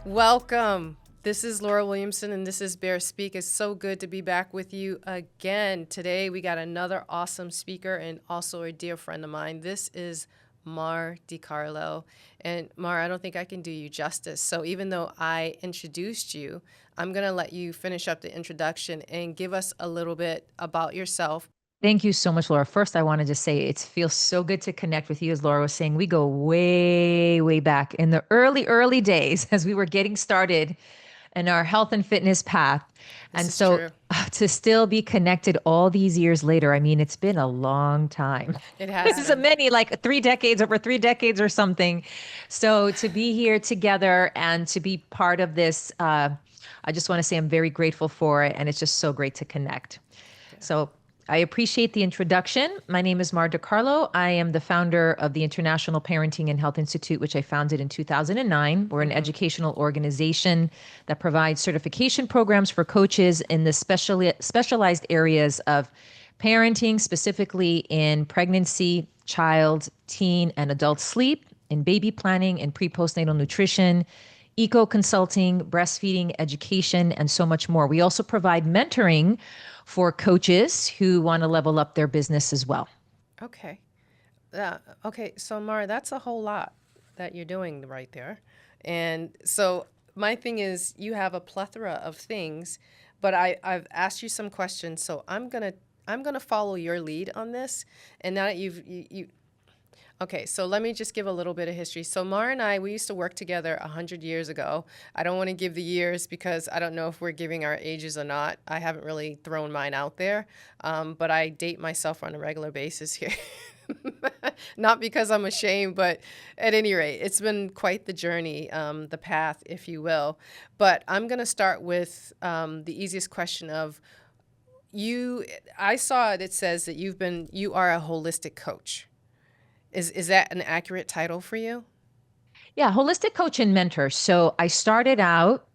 Welcome. This is Laura Williamson, and this is Bear Speak. It's so good to be back with you again. Today, we got another awesome speaker and also a dear friend of mine. This is Mar De Carlo. And Mar, I don't think I can do you justice. So even though I introduced you, I'm going to let you finish up the introduction and give us a little bit about yourself. Thank you so much, Laura. First, I wanted to say it feels so good to connect with you. As Laura was saying, we go way, way back in the early days as we were getting started in our health and fitness path. This And is so true. to still be connected all these years later, I mean, it's been a long time. It has This is been. many, like 3 decades, over 3 decades or something. So to be here together and to be part of this, I just want to say I'm very grateful for it. And it's just so great to connect. Yeah. So I appreciate the introduction. My name is Mar De Carlo. I am the founder of the International Parenting and Health Institute, which I founded in 2009. We're an educational organization that provides certification programs for coaches in the specialized areas of parenting, specifically in pregnancy, child, teen, and adult sleep, in baby planning and postnatal nutrition, eco consulting, breastfeeding, education, and so much more. We also provide mentoring for coaches who want to level up their business as well. Okay. Okay, so Mara, that's a whole lot that you're doing right there. And so my thing is you have a plethora of things, but I've asked you some questions, so I'm gonna follow your lead on this. And now that you okay, so let me just give a little bit of history. So Mara and I, we used to work together 100 years ago. I don't want to give the years because I don't know if we're giving our ages or not. I haven't really thrown mine out there, but I date myself on a regular basis here. Not because I'm ashamed, but at any rate, it's been quite the journey, the path, if you will. But I'm going to start with the easiest question of you. I saw it says that you are a holistic coach. Is that an accurate title for you? Yeah, holistic coach and mentor. So I started out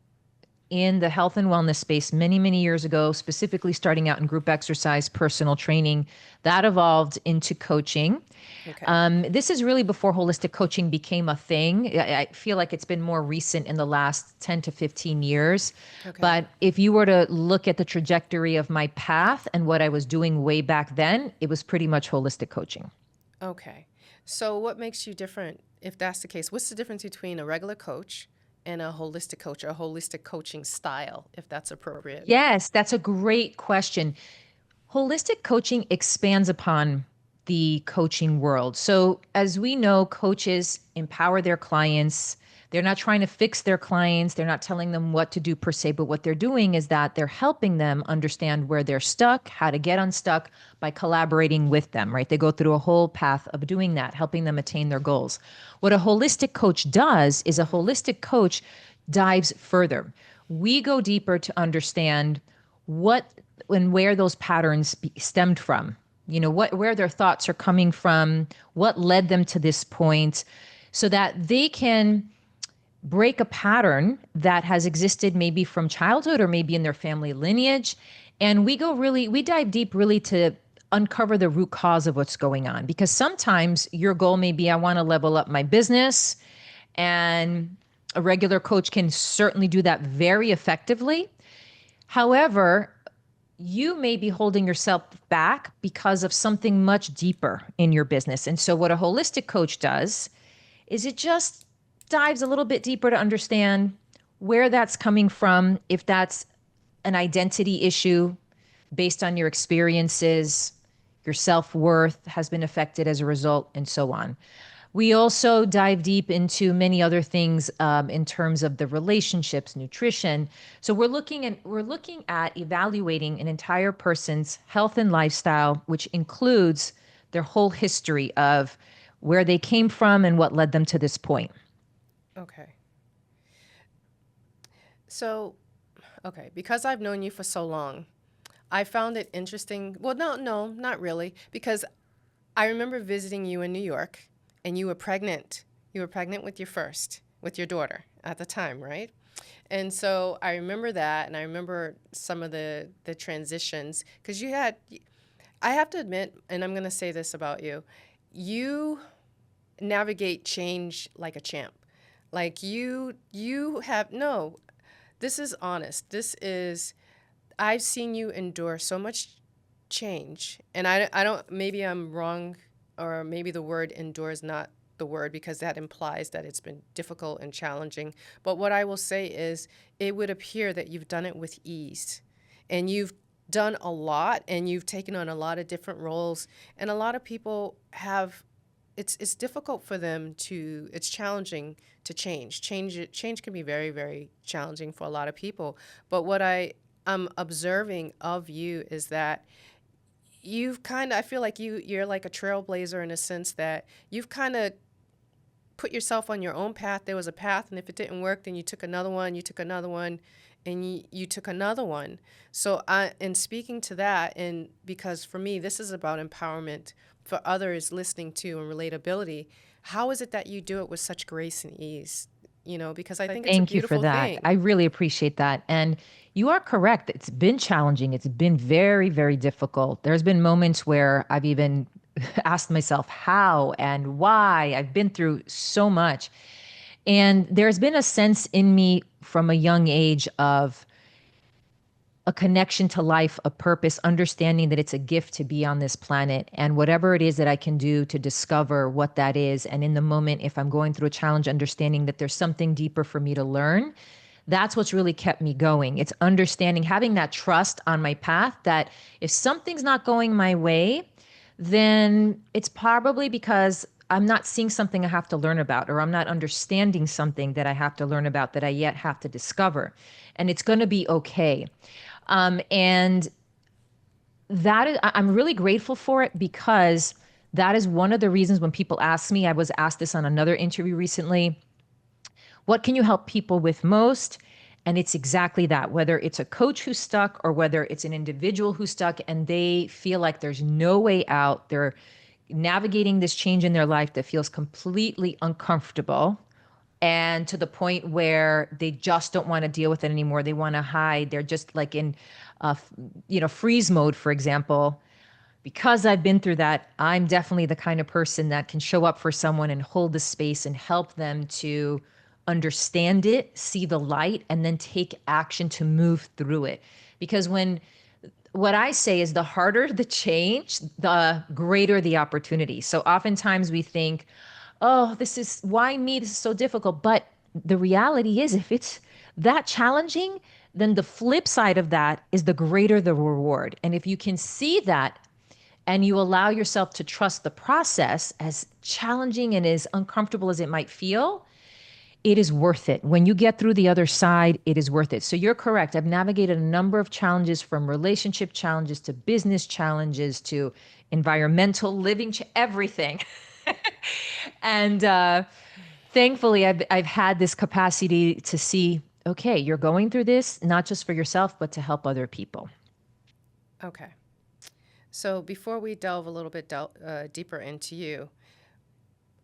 in the health and wellness space many, many years ago, specifically starting out in group exercise, personal training. That evolved into coaching. Okay. This is really before holistic coaching became a thing. I feel like it's been more recent in the last 10 to 15 years. Okay. But if you were to look at the trajectory of my path and what I was doing way back then, it was pretty much holistic coaching. Okay. So what makes you different if that's the case? What's the difference between a regular coach and a holistic coach or a holistic coaching style, if that's appropriate? Yes, that's a great question. Holistic coaching expands upon the coaching world. So, as we know, coaches empower their clients. They're not trying to fix their clients. They're not telling them what to do per se, but what they're doing is that they're helping them understand where they're stuck, how to get unstuck by collaborating with them, right? They go through a whole path of doing that, helping them attain their goals. What a holistic coach does is a holistic coach dives further. We go deeper to understand what and where those patterns stemmed from, where their thoughts are coming from, what led them to this point, so that they can break a pattern that has existed maybe from childhood or maybe in their family lineage. And we dive deep really to uncover the root cause of what's going on, because sometimes your goal may be, I want to level up my business, and a regular coach can certainly do that very effectively. However, you may be holding yourself back because of something much deeper in your business. And so, what a holistic coach does is it just dives a little bit deeper to understand where that's coming from, if that's an identity issue based on your experiences, your self worth has been affected as a result, and so on. We also dive deep into many other things in terms of the relationships, nutrition. So we're looking at evaluating an entire person's health and lifestyle, which includes their whole history of where they came from and what led them to this point. Okay. So, okay, because I've known you for so long, I found it interesting. Well, no, not really, because I remember visiting you in New York and you were pregnant. You were pregnant with with your daughter at the time, right? And so I remember that, and I remember some of the transitions because I have to admit, and I'm going to say this about you, you navigate change like a champ. Like you have no, this is honest. This is, I've seen you endure so much change. And I don't, maybe I'm wrong, or maybe the word endure is not the word because that implies that it's been difficult and challenging. But what I will say is it would appear that you've done it with ease, and you've done a lot, and you've taken on a lot of different roles. And a lot of people have, it's difficult for them to, it's challenging to change can be very, very challenging for a lot of people. But what I'm observing of you is that you've kind of, I feel like you're like a trailblazer in a sense that you've kind of put yourself on your own path. There was a path, and if it didn't work, then you took another one, you took another one, and you took another one. So in speaking to that, and because for me, this is about empowerment for others listening to, and relatability, how is it that you do it with such grace and ease? You know, because I think it's a Thank you for beautiful that. thing. I really appreciate that. And you are correct. It's been challenging. It's been very, very difficult. There's been moments where I've even asked myself how and why. I've been through so much. And there's been a sense in me from a young age of a connection to life, a purpose, understanding that it's a gift to be on this planet, and whatever it is that I can do to discover what that is. And in the moment, if I'm going through a challenge, understanding that there's something deeper for me to learn. That's what's really kept me going. It's understanding, having that trust on my path that if something's not going my way, then it's probably because I'm not seeing something I have to learn about, or I'm not understanding something that I have to learn about that I yet have to discover. And it's going to be okay. And that is, I'm really grateful for it, because that is one of the reasons when people ask me, I was asked this on another interview recently, what can you help people with most? And it's exactly that, whether it's a coach who's stuck or whether it's an individual who's stuck and they feel like there's no way out. They're navigating this change in their life that feels completely uncomfortable, and to the point where they just don't want to deal with it anymore. They want to hide. They're just like in, freeze mode, for example. Because I've been through that, I'm definitely the kind of person that can show up for someone and hold the space and help them to understand it, see the light, and then take action to move through it. Because what I say is the harder the change, the greater the opportunity. So oftentimes we think, oh, this is why me? This is so difficult. But the reality is, if it's that challenging, then the flip side of that is the greater the reward. And if you can see that and you allow yourself to trust the process, as challenging and as uncomfortable as it might feel, it is worth it. When you get through the other side, it is worth it. So you're correct. I've navigated a number of challenges, from relationship challenges to business challenges to environmental living, everything. And thankfully, I've had this capacity to see, okay, you're going through this, not just for yourself, but to help other people. Okay. So before we delve a little bit deeper into you,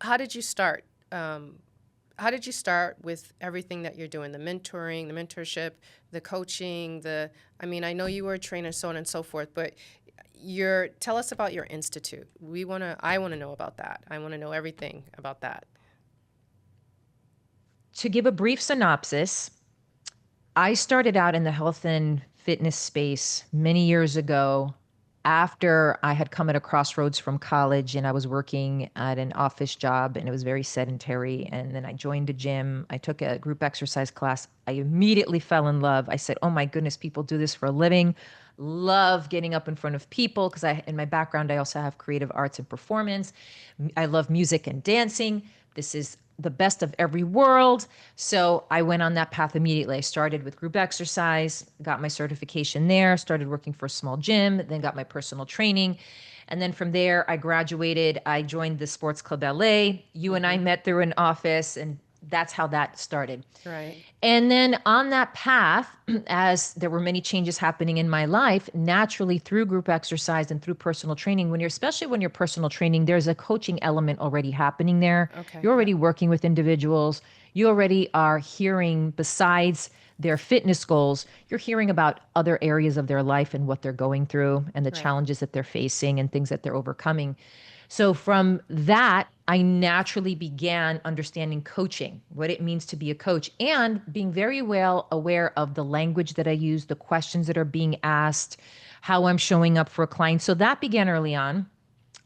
how did you start? How did you start with everything that you're doing? The mentoring, the mentorship, the coaching, I mean, I know you were a trainer, so on and so forth, but tell us about your institute. I want to know about that. I want to know everything about that. To give a brief synopsis, I started out in the health and fitness space many years ago, after I had come at a crossroads from college and I was working at an office job and it was very sedentary. And then I joined a gym. I took a group exercise class. I immediately fell in love. I said, oh my goodness, people do this for a living. Love getting up in front of people, because in my background, I also have creative arts and performance. I love music and dancing. This is the best of every world. So I went on that path immediately. I started with group exercise, got my certification there, started working for a small gym, then got my personal training. And then from there, I graduated. I joined the Sports Club LA. You and I met through an office, and that's how that started. Right. And then on that path, as there were many changes happening in my life, naturally through group exercise and through personal training, especially when you're personal training, there's a coaching element already happening there. Okay. You're Yep. already working with individuals. you already are hearing, besides their fitness goals, you're hearing about other areas of their life and what they're going through and the Right. challenges that they're facing and things that they're overcoming. So from that, I naturally began understanding coaching, what it means to be a coach, and being very well aware of the language that I use, the questions that are being asked, how I'm showing up for a client. So that began early on.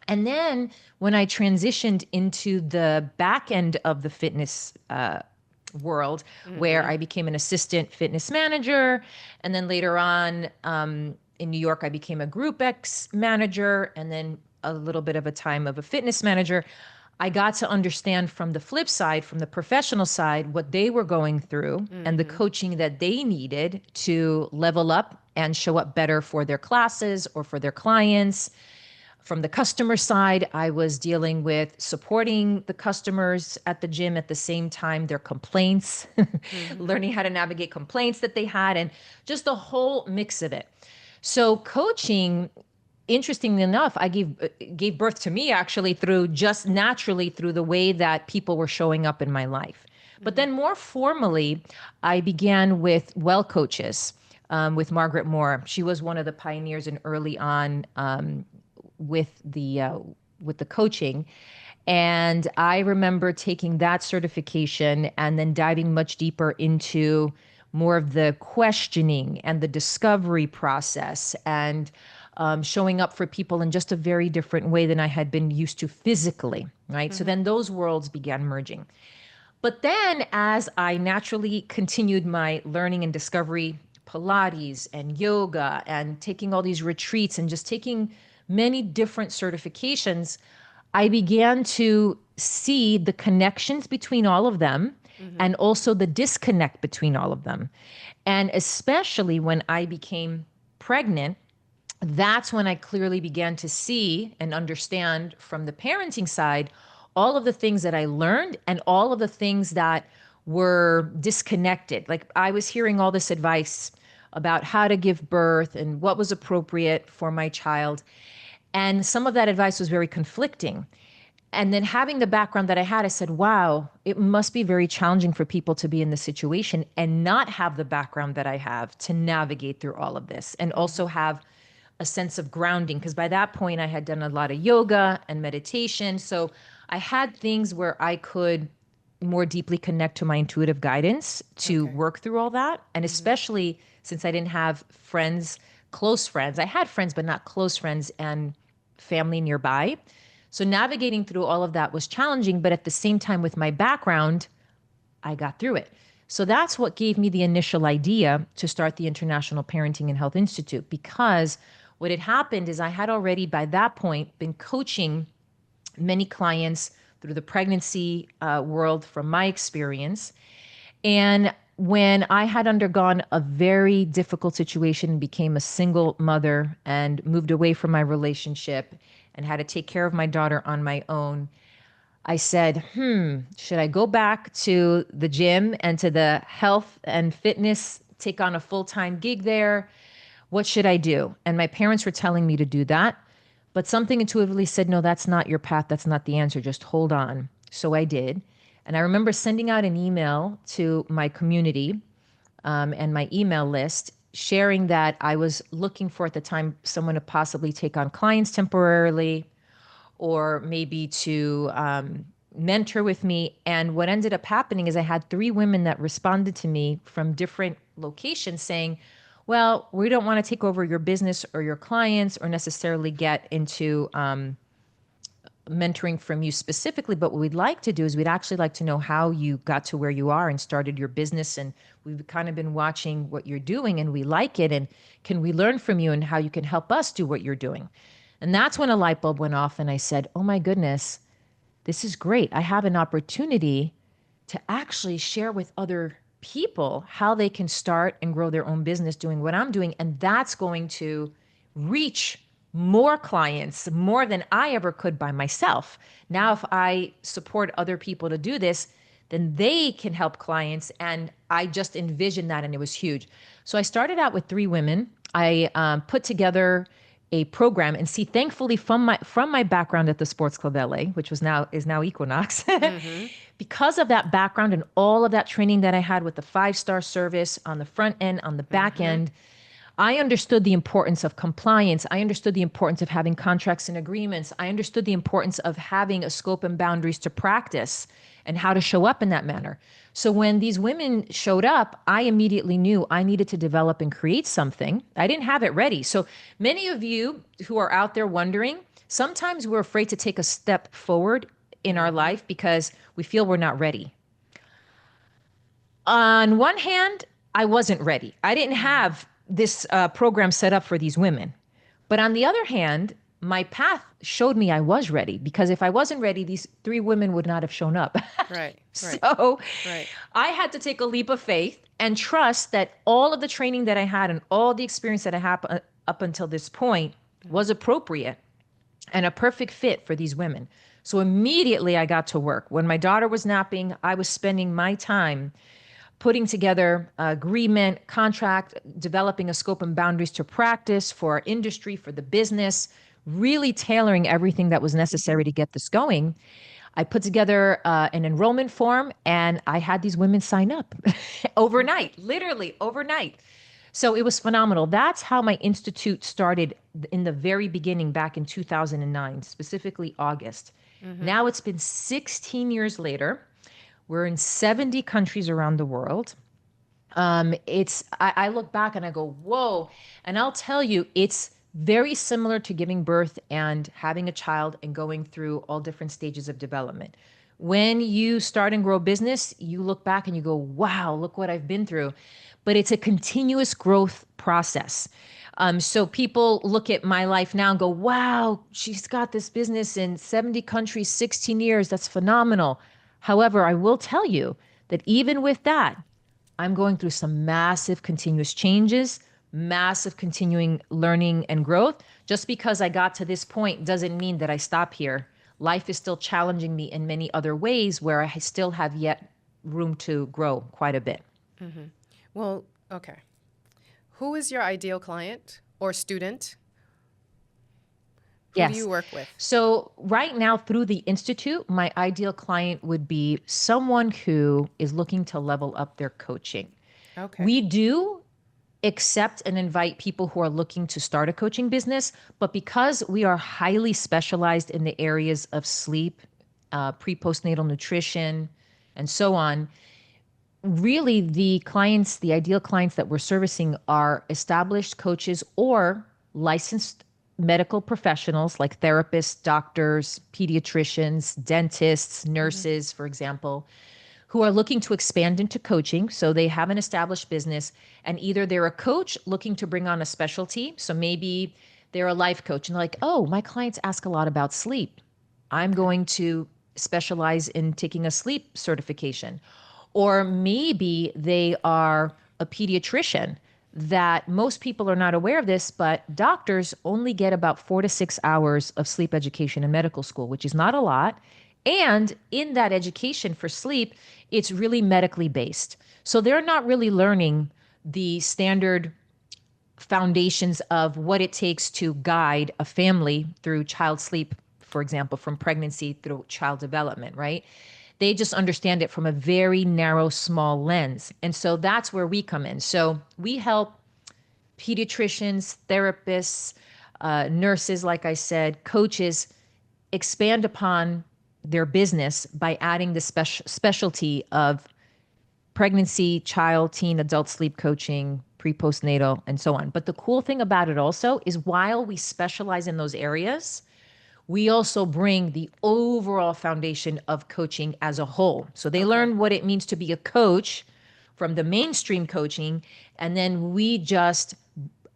And then when I transitioned into the back end of the fitness world, where Mm-hmm. I became an assistant fitness manager, and then later on in New York, I became a Group X manager, and then a little bit of a time of a fitness manager. I got to understand from the flip side, from the professional side, what they were going through and the Mm-hmm. coaching that they needed to level up and show up better for their classes or for their clients. From the customer side, I was dealing with supporting the customers at the gym at the same time, their complaints, Mm-hmm. learning how to navigate complaints that they had, and just the whole mix of it. So, coaching, interestingly enough, I gave birth to me actually through just naturally through the way that people were showing up in my life. But Mm-hmm. then more formally, I began with Well Coaches with Margaret Moore. She was one of the pioneers and early on with the coaching. And I remember taking that certification and then diving much deeper into more of the questioning and the discovery process and showing up for people in just a very different way than I had been used to physically, right? So Mm-hmm. then those worlds began merging. But then as I naturally continued my learning and discovery, Pilates and yoga and taking all these retreats and just taking many different certifications, I began to see the connections between all of them Mm-hmm. and also the disconnect between all of them. And especially when I became pregnant, that's when I clearly began to see and understand from the parenting side all of the things that I learned and all of the things that were disconnected. Like I was hearing all this advice about how to give birth and what was appropriate for my child. And some of that advice was very conflicting. And then having the background that I had, I said, wow, it must be very challenging for people to be in this situation and not have the background that I have to navigate through all of this and also have a sense of grounding. Because by that point, I had done a lot of yoga and meditation. So I had things where I could more deeply connect to my intuitive guidance to Okay. work through all that. And Mm-hmm. especially since I didn't have friends, close friends, I had friends, but not close friends and family nearby. So navigating through all of that was challenging, but at the same time, with my background, I got through it. So that's what gave me the initial idea to start the International Parenting and Health Institute, because what had happened is I had already by that point been coaching many clients through the pregnancy world from my experience. And when I had undergone a very difficult situation and became a single mother and moved away from my relationship and had to take care of my daughter on my own, I said, should I go back to the gym and to the health and fitness, take on a full time gig there? What should I do? And my parents were telling me to do that. But something intuitively said, no, that's not your path. That's not the answer. Just hold on. So I did. And I remember sending out an email to my community and my email list, sharing that I was looking for at the time someone to possibly take on clients temporarily or maybe to mentor with me. And what ended up happening is I had three women that responded to me from different locations saying, well, we don't want to take over your business or your clients or necessarily get into mentoring from you specifically, but what we'd like to do is we'd actually like to know how you got to where you are and started your business. And we've kind of been watching what you're doing and we like it. And can we learn from you and how you can help us do what you're doing? And that's when a light bulb went off and I said, oh my goodness, this is great. I have an opportunity to actually share with other people how they can start and grow their own business doing what I'm doing. And that's going to reach more clients, more than I ever could by myself. Now, Mm-hmm. if I support other people to do this, then they can help clients. And I just envisioned that and it was huge. So I started out with three women. I put together a program. And see, thankfully from my background at the Sports Club LA, which is now Equinox, Mm-hmm. because of that background and all of that training that I had with the 5-star service on the front end, on the back Mm-hmm. end, I understood the importance of compliance. I understood the importance of having contracts and agreements. I understood the importance of having a scope and boundaries to practice and how to show up in that manner. So when these women showed up, I immediately knew I needed to develop and create something. I didn't have it ready. So many of you who are out there wondering, sometimes we're afraid to take a step forward in our Mm-hmm. life because we feel we're not ready. On one hand, I wasn't ready. I didn't Mm-hmm. have this program set up for these women. But on the other hand, my path showed me I was ready, because if I wasn't ready, these 3 women would not have shown up. Right. Right. So Right. I had to take a leap of faith and trust that all of the training that I had and all the experience that I had up until this point was Mm-hmm. appropriate and a perfect fit for these women. So immediately I got to work. When my daughter was napping, I was spending my time putting together agreement, contract, developing a scope and boundaries to practice for our industry, for the business, really tailoring everything that was necessary to get this going. I put together an enrollment form and I had these women sign up Okay. overnight, literally overnight. So it was phenomenal. That's how my institute started in the very beginning back in 2009, specifically August. Mm-hmm. Now it's been 16 years later. We're in 70 countries around the world. I look back and I go, whoa. And I'll tell you, it's very similar to giving birth and having a child and going through all different stages of development. When you start and grow a business, you look back and you go, wow, look what I've been through. But it's a continuous growth process. So people look at my life now and go, wow, she's got this business in 70 countries, 16 years. That's phenomenal. However, I will tell you that even with that, I'm going through some massive continuous changes, massive continuing learning and growth. Just because I got to this point doesn't mean that I stop here. Life is still challenging me in many other ways where I still have yet room to grow quite a bit. Mm-hmm. Well, okay. Who is your ideal client or student? Who do you Yes. work with? So, right now, through the Institute, my ideal client would be someone who is looking to level up their coaching. Okay. We do accept and invite people who are looking to start a coaching business. But because we are highly specialized in the areas of sleep, postnatal nutrition, and so on, really the ideal clients that we're servicing are established coaches or licensed medical professionals like therapists, doctors, pediatricians, dentists, Mm-hmm. nurses, for example, who are looking to expand into coaching. So they have an established business and either they're a coach looking to bring on a specialty. So maybe they're a life coach and they're like, oh, my clients ask a lot about sleep. I'm Okay. going to specialize in taking a sleep certification. Or maybe they are a pediatrician that most people are not aware of this, but doctors only get about 4 to 6 hours of sleep education in medical school, which is not a lot. And in that education for sleep, it's really medically based. So they're not really learning the standard foundations of what it takes to guide a family through child sleep, for example, from pregnancy through child development, right? They just understand it from a very narrow, small lens. And so that's where we come in. So we help pediatricians, therapists, nurses, like I said, coaches expand upon their business by adding the specialty of pregnancy, child, teen, adult sleep coaching, postnatal, and so on. But the cool thing about it also is while we specialize in those areas, we also bring the overall foundation of coaching as a whole. So they Okay. learn what it means to be a coach from the mainstream coaching, and then we just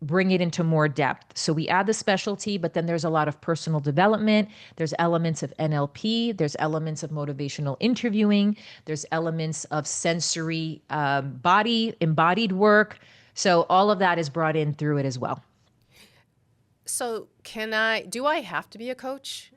bring it into more depth. So we add the specialty, but then there's a lot of personal development. There's elements of NLP. There's elements of motivational interviewing. There's elements of sensory body, embodied work. So all of that is brought in through it as well. So, do I have to be a coach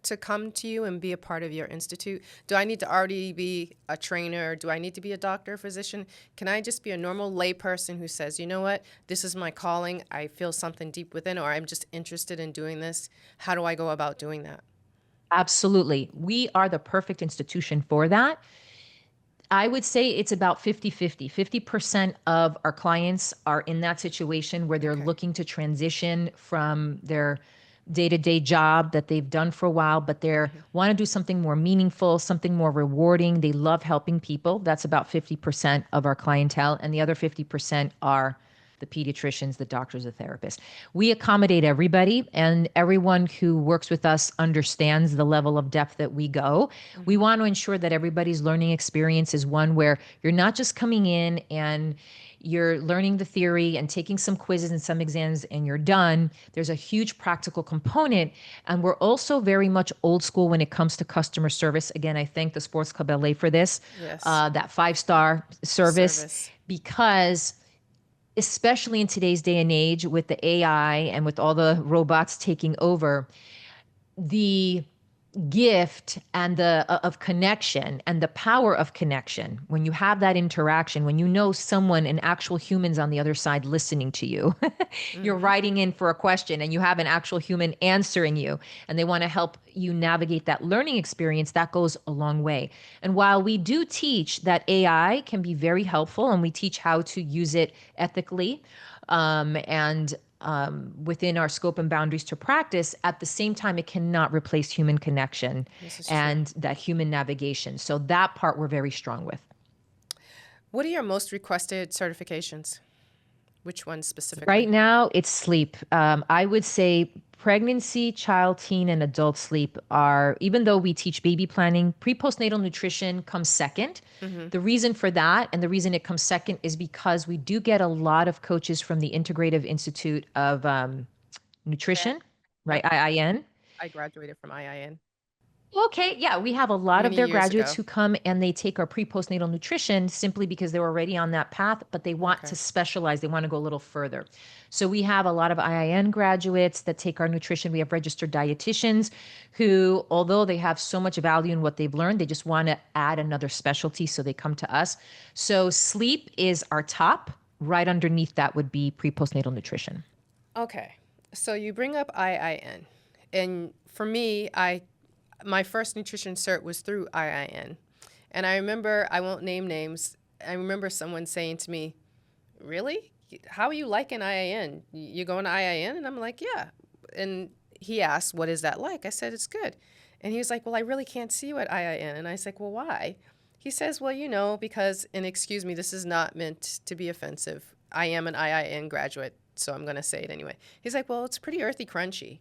to come to you and be a part of your institute? Do I need to already be a trainer? Do I need to be a doctor, physician? Can I just be a normal layperson who says, you know what, this is my calling. I feel something deep within, or I'm just interested in doing this. How do I go about doing that? Absolutely. We are the perfect institution for that. I would say it's about 50-50. 50% of our clients are in that situation where they're Okay. looking to transition from their day-to-day job that they've done for a while, but they want to do something more meaningful, something more rewarding. They love helping people. That's about 50% of our clientele. And the other 50% are the pediatricians, the doctors, the therapists. We accommodate everybody, and everyone who works with us understands the level of depth that we go. We want to ensure that everybody's learning experience is one where you're not just coming in and you're learning the theory and taking some quizzes and some exams and you're done. There's a huge practical component. And we're also very much old school when it comes to customer service. Again, I thank the Sports Club LA for this, Yes. that 5-star service, Service. because especially in today's day and age with the AI and with all the robots taking over, the gift and the of connection and the power of connection, when you have that interaction, when you know someone, an actual human's on the other side listening to you, you're writing in for a question and you have an actual human answering you, and they want to help you navigate that learning experience, that goes a long way. And while we do teach that AI can be very helpful and we teach how to use it ethically, and within our scope and boundaries to practice, at the same time, it cannot replace human connection This is true. and that human navigation. So that part we're very strong with. What are your most requested certifications? Which ones Right specifically? now, it's sleep. I would say pregnancy, child, teen, and adult sleep are, even though we teach baby planning, postnatal nutrition comes second. The reason for that, and the reason it comes second, is because we do get a lot of coaches from the Integrative Institute of Yeah. Nutrition, right? Yep. IIN. I graduated from IIN Okay, yeah, we have a lot of many their years graduates ago. who come and they take our postnatal nutrition simply because they're already on that path, but they want to Okay. specialize. They want to go a little further. So we have a lot of IIN graduates that take our nutrition. We have registered dietitians who, although they have so much value in what they've learned, they just want to add another specialty, so they come to us. So sleep is our top. Right underneath that would be postnatal nutrition. Okay. So you bring up IIN. And for me, I my first nutrition cert was through IIN. And I remember, I won't name names. I remember someone saying to me, "Really? How are you liking IIN? You going to IIN?" And I'm like, "Yeah." And he asked, "What is that like?" I said, "It's good." And he was like, "Well, I really can't see you at IIN." And I was like, "Well, why?" He says, "Well, because," and excuse me, this is not meant to be offensive. I am an IIN graduate, so I'm going to say it anyway. He's like, "Well, it's pretty earthy crunchy."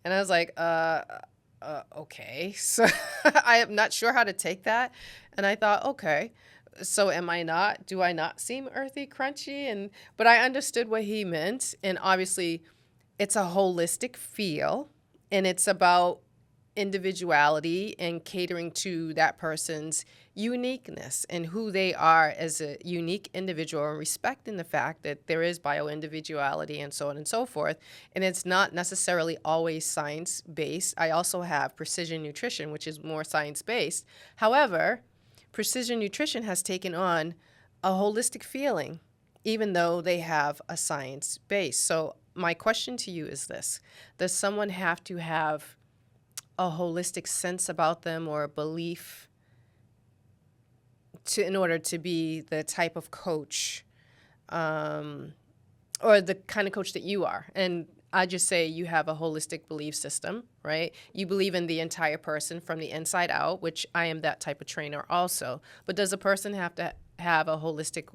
And I was like, okay. So I am not sure how to take that. And I thought, okay, so am I not, do I not seem earthy, crunchy? But I understood what he meant. And obviously, it's a holistic feel, and it's about individuality and catering to that person's uniqueness and who they are as a unique individual, and respecting the fact that there is bio-individuality and so on and so forth. And it's not necessarily always science-based. I also have precision nutrition, which is more science-based. However, precision nutrition has taken on a holistic feeling, even though they have a science base. So my question to you is this: does someone have to have a holistic sense about them or a belief in order to be the type of coach, or the kind of coach that you are? And I just say you have a holistic belief system, right? You believe in the entire person from the inside out, which I am that type of trainer also. But does a person have to have a holistic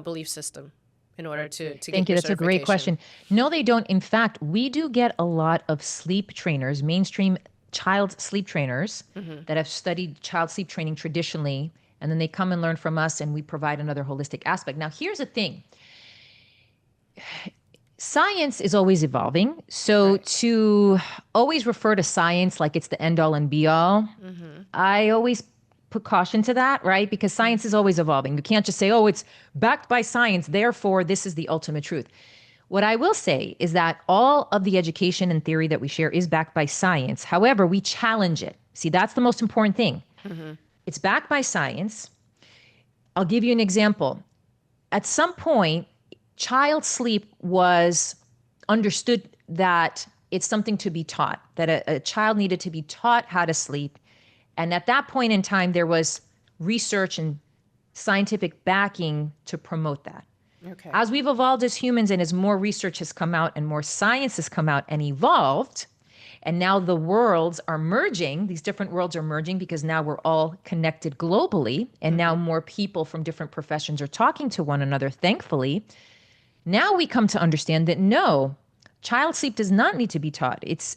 belief system in order to get Thank you. your That's a great certification? question. No, they don't. In fact, we do get a lot of sleep trainers, mainstream child sleep trainers that have studied child sleep training traditionally, and then they come and learn from us, and we provide another holistic aspect. Now, here's the thing: science is always evolving. So Right. to always refer to science like it's the end all and be all, I always put caution to that, right? Because science is always evolving. You can't just say, oh, it's backed by science, therefore this is the ultimate truth. What I will say is that all of the education and theory that we share is backed by science. However, we challenge it. See, that's the most important thing. Mm-hmm. It's backed by science. I'll give you an example. At some point, child sleep was understood that it's something to be taught, that a child needed to be taught how to sleep. And at that point in time, there was research and scientific backing to promote that. Okay. As we've evolved as humans and as more research has come out and more science has come out and evolved, and now the worlds are merging, these different worlds are merging because now we're all connected globally, and now Mm-hmm. more people from different professions are talking to one another, thankfully. Now we come to understand that no, child sleep does not need to be taught. It's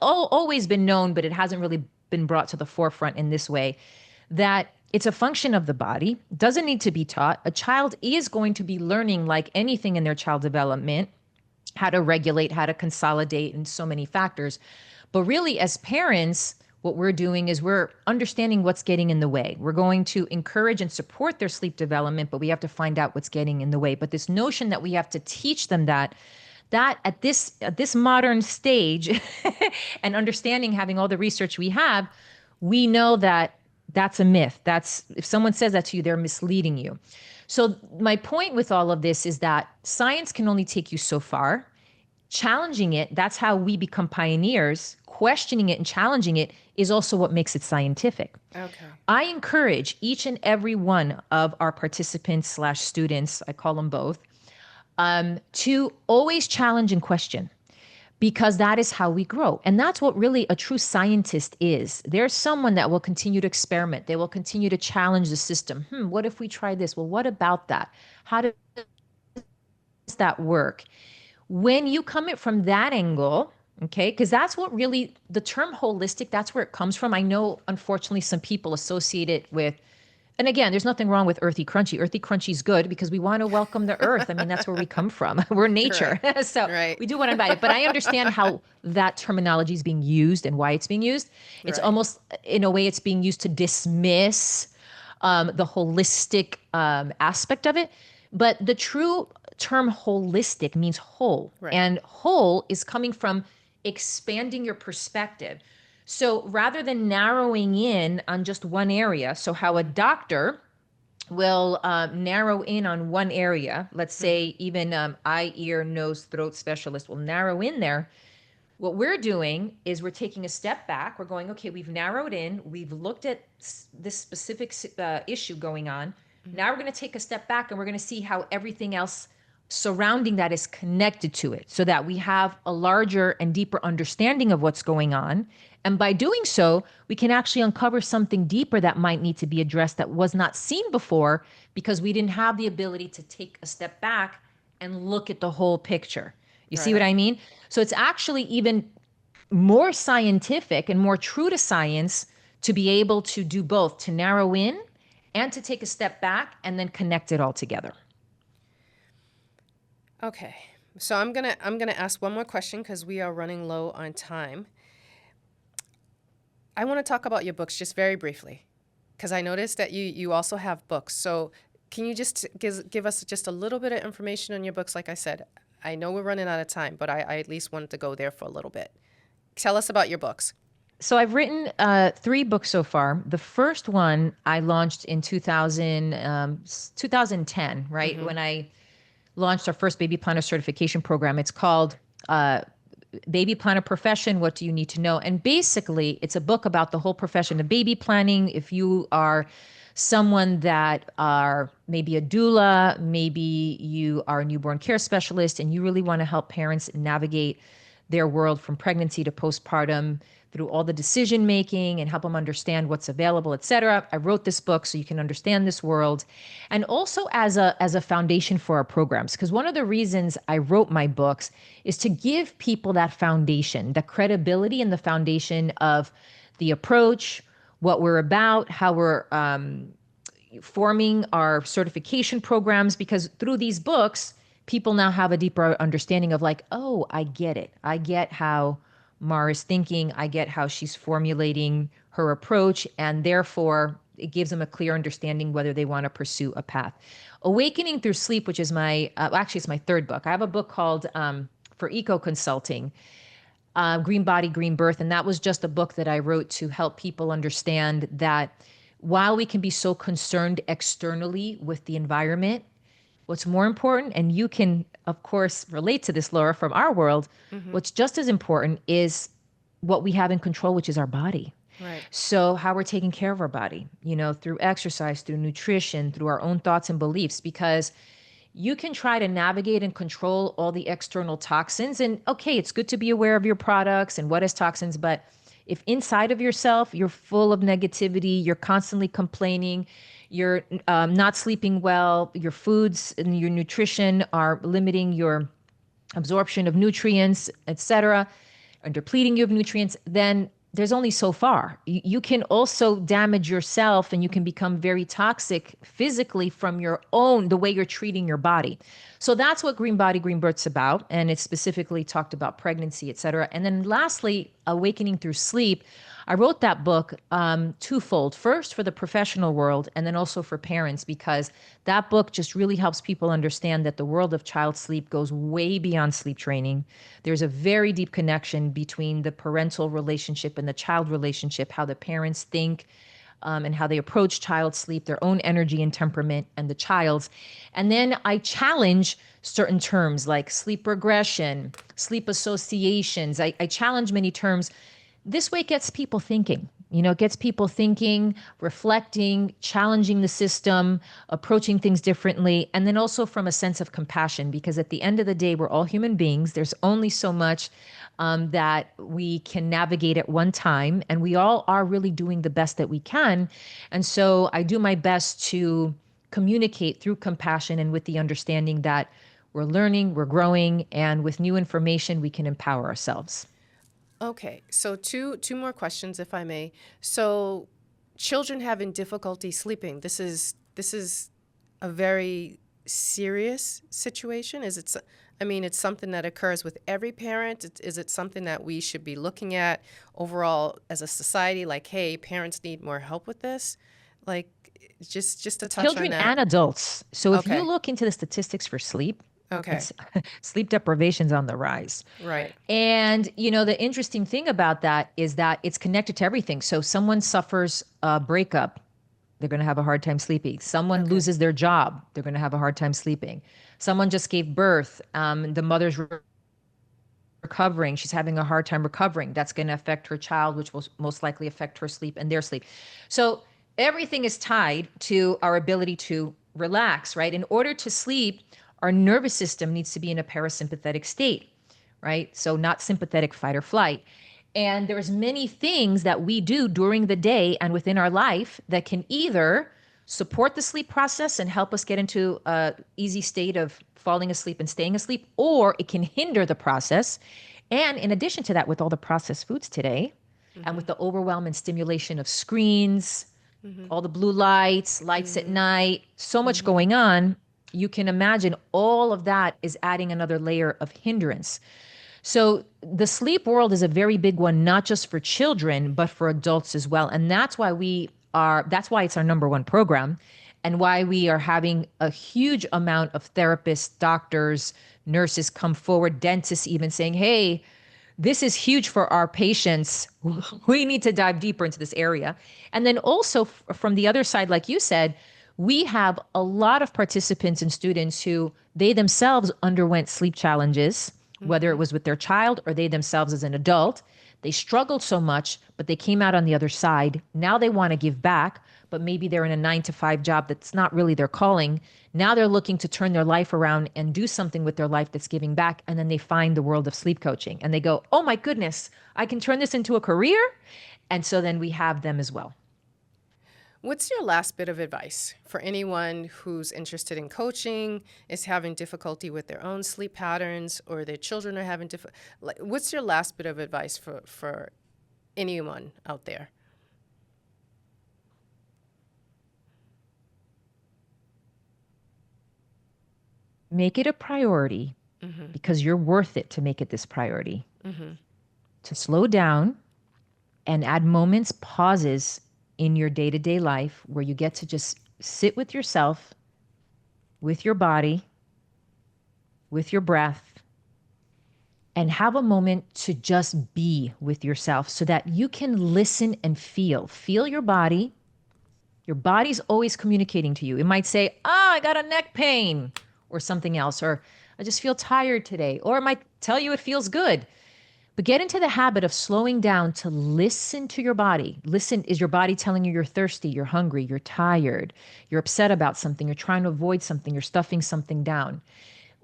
always been known, but it hasn't really been brought to the forefront in this way, that it's a function of the body, doesn't need to be taught. A child is going to be learning, like anything in their child development, how to regulate, how to consolidate, and so many factors. But really, as parents, what we're doing is we're understanding what's getting in the way. We're going to encourage and support their sleep development, but we have to find out what's getting in the way. But this notion that we have to teach them that at this modern stage and understanding, having all the research we have, we know that that's a myth. That's, if someone says that to you, they're misleading you. So my point with all of this is that science can only take you so far. Challenging it, that's how we become pioneers. Questioning it and challenging it is also what makes it scientific. Okay. I encourage each and every one of our participants slash students, I call them both, to always challenge and question, because that is how we grow. And that's what really a true scientist is. There's someone that will continue to experiment. They will continue to challenge the system. What if we try this? Well, what about that? How does that work? When you come it from that angle, okay, because that's what really, the term holistic, that's where it comes from. I know, unfortunately, some people associate it with, and again, there's nothing wrong with earthy crunchy. Earthy crunchy is good because we want to welcome the earth. I mean, that's where we come from. We're nature. Right. So Right. we do want to invite it. But I understand how that terminology is being used and why it's being used. It's Right. almost, in a way, it's being used to dismiss the holistic aspect of it. But the true term holistic means whole. Right. And whole is coming from expanding your perspective. So rather than narrowing in on just one area, so how a doctor will narrow in on one area, let's Mm-hmm. say even eye, ear, nose, throat specialist will narrow in there. What we're doing is we're taking a step back. We're going, okay, we've narrowed in. We've looked at this specific issue going on. Mm-hmm. Now we're going to take a step back and we're going to see how everything else surrounding that is connected to it so that we have a larger and deeper understanding of what's going on. And by doing so, we can actually uncover something deeper that might need to be addressed that was not seen before because we didn't have the ability to take a step back and look at the whole picture. You see what Right. I mean? So it's actually even more scientific and more true to science to be able to do both, to narrow in and to take a step back and then connect it all together. Okay. So I'm gonna ask one more question because we are running low on time. I want to talk about your books just very briefly because I noticed that you also have books. So can you just give us just a little bit of information on your books? Like I said, I know we're running out of time, but I at least wanted to go there for a little bit. Tell us about your books. So I've written 3 books so far. The first one I launched in 2010, right? Mm-hmm. When I launched our first baby planner certification program. It's called Baby Planner Profession, What Do You Need to Know? And basically, it's a book about the whole profession of baby planning. If you are someone that are maybe a doula, maybe you are a newborn care specialist, and you really want to help parents navigate their world from pregnancy to postpartum through all the decision making and help them understand what's available, et cetera. I wrote this book so you can understand this world, and also as a foundation for our programs. Because one of the reasons I wrote my books is to give people that foundation, the credibility and the foundation of the approach, what we're about, how we're forming our certification programs, because through these books, people now have a deeper understanding of like, oh, I get it. I get how Mar is thinking. I get how she's formulating her approach. And therefore, it gives them a clear understanding whether they want to pursue a path. Awakening Through Sleep, which is actually it's my third book. I have a book called for eco consulting, Green Body, Green Birth. And that was just a book that I wrote to help people understand that while we can be so concerned externally with the environment, what's more important, and you can, of course, relate to this, Laura, from our world, Mm-hmm. what's just as important is what we have in control, which is our body. Right. So, how we're taking care of our body, through exercise, through nutrition, through our own thoughts and beliefs, because you can try to navigate and control all the external toxins. And okay, it's good to be aware of your products and what is toxins, but if inside of yourself you're full of negativity, you're constantly complaining, you're not sleeping well, your foods and your nutrition are limiting your absorption of nutrients, etc., or depleting you of nutrients, then there's only so far. You can also damage yourself and you can become very toxic physically from the way you're treating your body. So that's what Green Body, Green Birth's about. And it's specifically talked about pregnancy, et cetera. And then lastly, Awakening Through Sleep. I wrote that book twofold. First, for the professional world, and then also for parents, because that book just really helps people understand that the world of child sleep goes way beyond sleep training. There's a very deep connection between the parental relationship and the child relationship, how the parents think, and how they approach child sleep, their own energy and temperament, and the child's. And then I challenge certain terms like sleep regression, sleep associations. I challenge many terms. This way it gets people thinking. It gets people thinking, reflecting, challenging the system, approaching things differently, and then also from a sense of compassion, because at the end of the day, we're all human beings. There's only so much that we can navigate at one time, and we all are really doing the best that we can. And so I do my best to communicate through compassion and with the understanding that we're learning, we're growing, and with new information, we can empower ourselves. Okay, so two more questions, if I may. So, children having difficulty sleeping. This is a very serious situation. I mean, it's something that occurs with every parent. Is it something that we should be looking at overall as a society? Like, hey, parents need more help with this. Like, just to touch on Children that. and adults. So if you Okay. look into the statistics for sleep, Okay. it's sleep deprivation's on the rise. Right. And the interesting thing about that is that it's connected to everything. So someone suffers a breakup, they're going to have a hard time sleeping. Someone Okay. loses their job, they're going to have a hard time sleeping. Someone just gave birth, the mother's recovering, she's having a hard time recovering. That's going to affect her child, which will most likely affect her sleep and their sleep. So everything is tied to our ability to relax, right? In order to sleep, our nervous system needs to be in a parasympathetic state, right? So not sympathetic fight or flight. And there's many things that we do during the day and within our life that can either support the sleep process and help us get into a easy state of falling asleep and staying asleep, or it can hinder the process. And in addition to that, with all the processed foods today, and Mm-hmm. with the overwhelm and stimulation of screens, Mm-hmm. all the blue lights at Mm-hmm. night, so much Mm-hmm. going on, you can imagine all of that is adding another layer of hindrance. So the sleep world is a very big one, not just for children, but for adults as well. And that's why it's our number one program, and why we are having a huge amount of therapists, doctors, nurses come forward, dentists even saying, hey, this is huge for our patients. We need to dive deeper into this area. And then also from the other side, like you said, we have a lot of participants and students who they themselves underwent sleep challenges, whether Mm-hmm. it was with their child or they themselves as an adult. They struggled so much, but they came out on the other side. Now they want to give back, but maybe they're in a 9 to 5 job that's not really their calling. Now they're looking to turn their life around and do something with their life that's giving back. And then they find the world of sleep coaching and they go, oh my goodness, I can turn this into a career. And so then we have them as well. What's your last bit of advice for anyone who's interested in coaching, is having difficulty with their own sleep patterns, or their children are having what's your last bit of advice for anyone out there? Make it a priority Mm-hmm. because you're worth it to make it this priority. Mm-hmm. To slow down and add moments, pauses in your day-to-day life where you get to just sit with yourself, with your body, with your breath, and have a moment to just be with yourself so that you can listen and feel your body. Your body's always communicating to you. It might say, I got a neck pain or something else, or I just feel tired today, or it might tell you it feels good. But get into the habit of slowing down to listen to your body. Listen, is your body telling you you're thirsty, you're hungry, you're tired, you're upset about something, you're trying to avoid something, you're stuffing something down?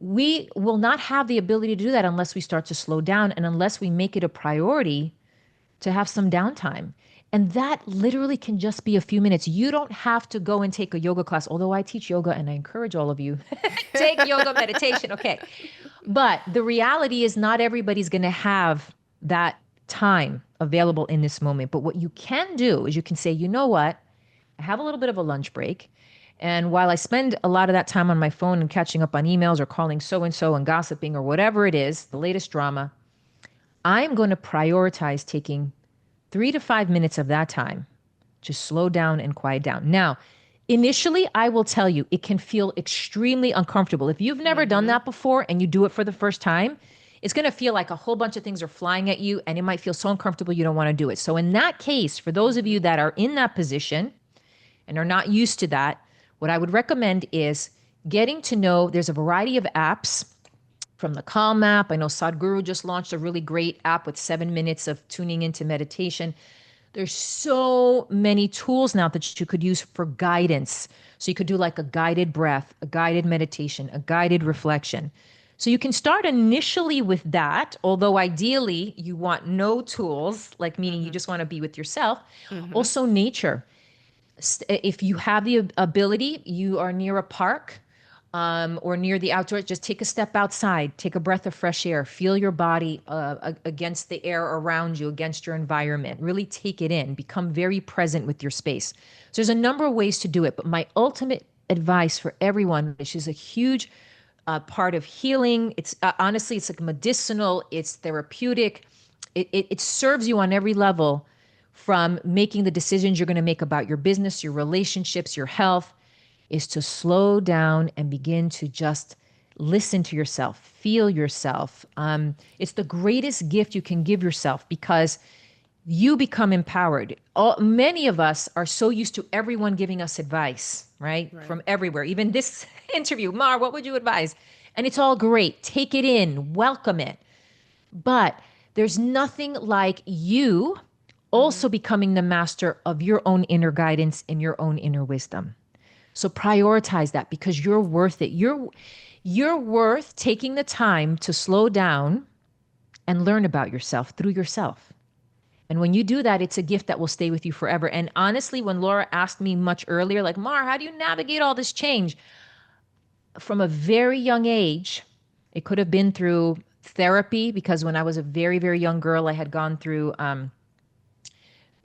We will not have the ability to do that unless we start to slow down and unless we make it a priority to have some downtime. And that literally can just be a few minutes. You don't have to go and take a yoga class, although I teach yoga and I encourage all of you take yoga meditation. Okay. But the reality is not everybody's going to have that time available in this moment. But what you can do is you can say, you know what? I have a little bit of a lunch break. And while I spend a lot of that time on my phone and catching up on emails or calling so and so and gossiping or whatever it is, the latest drama, I'm going to prioritize taking 3 to 5 minutes of that time to slow down and quiet down. Now, initially, I will tell you, it can feel extremely uncomfortable. If you've never done that before and you do it for the first time, it's going to feel like a whole bunch of things are flying at you and it might feel so uncomfortable you don't want to do it. So, in that case, for those of you that are in that position and are not used to that, what I would recommend is getting to know there's a variety of apps from the Calm app. I know Sadhguru just launched a really great app with 7 minutes of tuning into meditation. There's so many tools now that you could use for guidance. So you could do like a guided breath, a guided meditation, a guided reflection. So you can start initially with that, although ideally you want no tools, like meaning you just want to be with yourself. Also nature. If you have the ability, you are near a park, or near the outdoor, just take a step outside, take a breath of fresh air, feel your body against the air around you, against your environment. Really take it in, become very present with your space. So there's a number of ways to do it, but my ultimate advice for everyone, which is a huge part of healing, it's honestly, it's like medicinal, it's therapeutic, it serves you on every level, from making the decisions you're going to make about your business, your relationships, your health, is to slow down and begin to just listen to yourself, feel yourself. It's the greatest gift you can give yourself because you become empowered. Many of us are so used to everyone giving us advice, right? From everywhere. Even this interview, Mar, what would you advise? And it's all great. Take it in, welcome it. But there's nothing like you also becoming the master of your own inner guidance and your own inner wisdom. So prioritize that because you're worth it. You're worth taking the time to slow down and learn about yourself through yourself. And when you do that, it's a gift that will stay with you forever. And honestly, when Laura asked me much earlier, like, Mar, how do you navigate all this change? From a very young age, it could have been through therapy because when I was a very, very young girl, I had gone through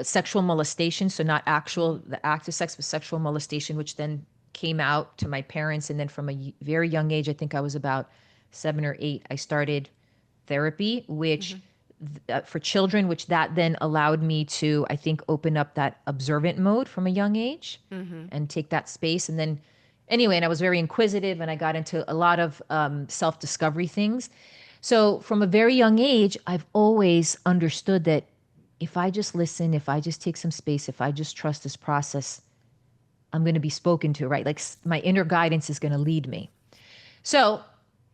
sexual molestation. So not actual, the act of sex, but sexual molestation, which then came out to my parents. And then from a very young age, I think I was about 7 or 8, I started therapy, which for children, which that then allowed me to, I think, open up that observant mode from a young age and take that space. And then anyway, and I was very inquisitive and I got into a lot of self-discovery things. So from a very young age, I've always understood that if I just listen, if I just take some space, if I just trust this process, I'm going to be spoken to, right? Like my inner guidance is going to lead me. So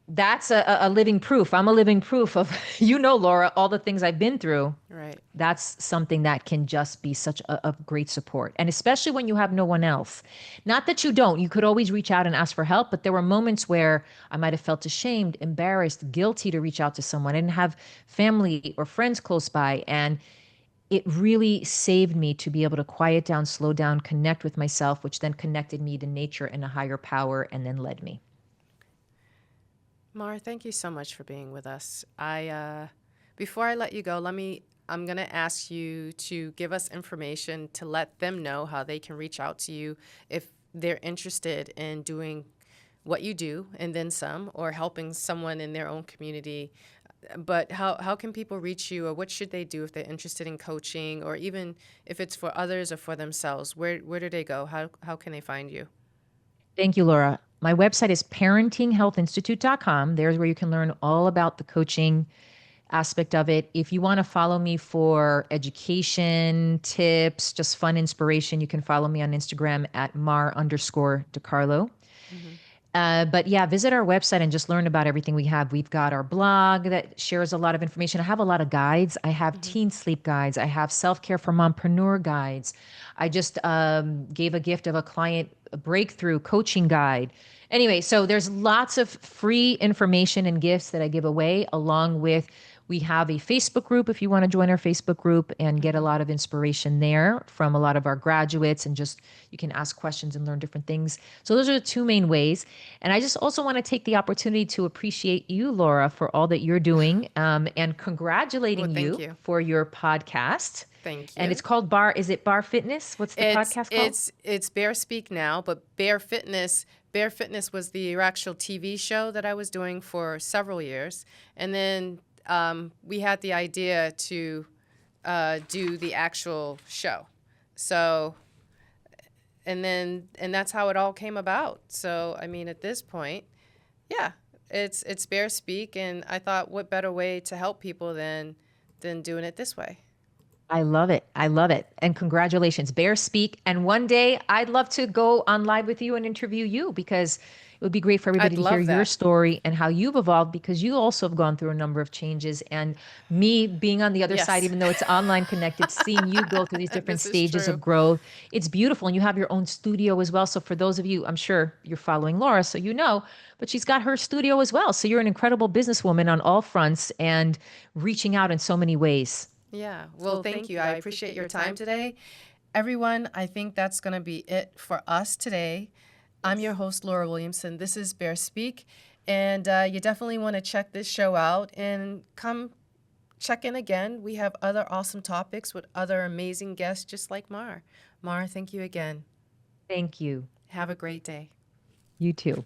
that's a living proof. I'm a living proof of, Laura, all the things I've been through. Right. That's something that can just be such a great support. And especially when you have no one else. Not that you don't. You could always reach out and ask for help, but there were moments where I might have felt ashamed, embarrassed, guilty to reach out to someone. I didn't have family or friends close by. And it really saved me to be able to quiet down, slow down, connect with myself, which then connected me to nature and a higher power and then led me. Mar, thank you so much for being with us. Before I let you go, I'm going to ask you to give us information to let them know how they can reach out to you if they're interested in doing what you do and then some, or helping someone in their own community But how can people reach you, or what should they do if they're interested in coaching, or even if it's for others or for themselves? Where do they go? How can they find you? Thank you, Laura. My website is parentinghealthinstitute.com. There's where you can learn all about the coaching aspect of it. If you want to follow me for education, tips, just fun inspiration, you can follow me on Instagram at Mar_De Carlo. Hmm. But yeah, visit our website and just learn about everything we have. We've got our blog that shares a lot of information. I have a lot of guides. I have Hmm. teen sleep guides. I have self-care for mompreneur guides. I just gave a gift of a client a breakthrough coaching guide. Anyway, so there's lots of free information and gifts that I give away, along with we have a Facebook group if you want to join our Facebook group and get a Hmm. lot of inspiration there from a lot of our graduates, and just you can ask questions and learn different things. So those are the two main ways. And I just also want to take the opportunity to appreciate you, Laura, for all that you're doing, and Well, congratulating thank you you. for your podcast. Thank And you. it's called Bar. Is it Bar Fitness? What's the It's podcast called? it's it's Bear Speak now, but Bear Fitness was the actual TV show that I was doing for several years, and then we had the idea to do the actual show. So and that's how it all came about. So I mean, at this point, yeah, it's Bear Speak, and I thought, what better way to help people than doing it this way? I love it. I love it. And congratulations, Bear Speak. And one day I'd love to go on live with you and interview you, because it would be great for everybody I'd to hear love your that. story and how you've evolved, because you also have gone through a number of changes. And me being on the other side, Yes, even though it's online connected, seeing you go through these different this is stages true. of growth, it's beautiful. And you have your own studio as well. So for those of you, I'm sure you're following Laura, so you know, but she's got her studio as well. So you're an incredible businesswoman on all fronts and reaching out in so many ways. Yeah. Well, thank you. I appreciate your time today. Everyone, I think that's going to be it for us today. I'm your host, Laura Williamson. This is Bear Speak. And you definitely want to check this show out and come check in again. We have other awesome topics with other amazing guests, just like Mar. Mar, thank you again. Thank you. Have a great day. You too.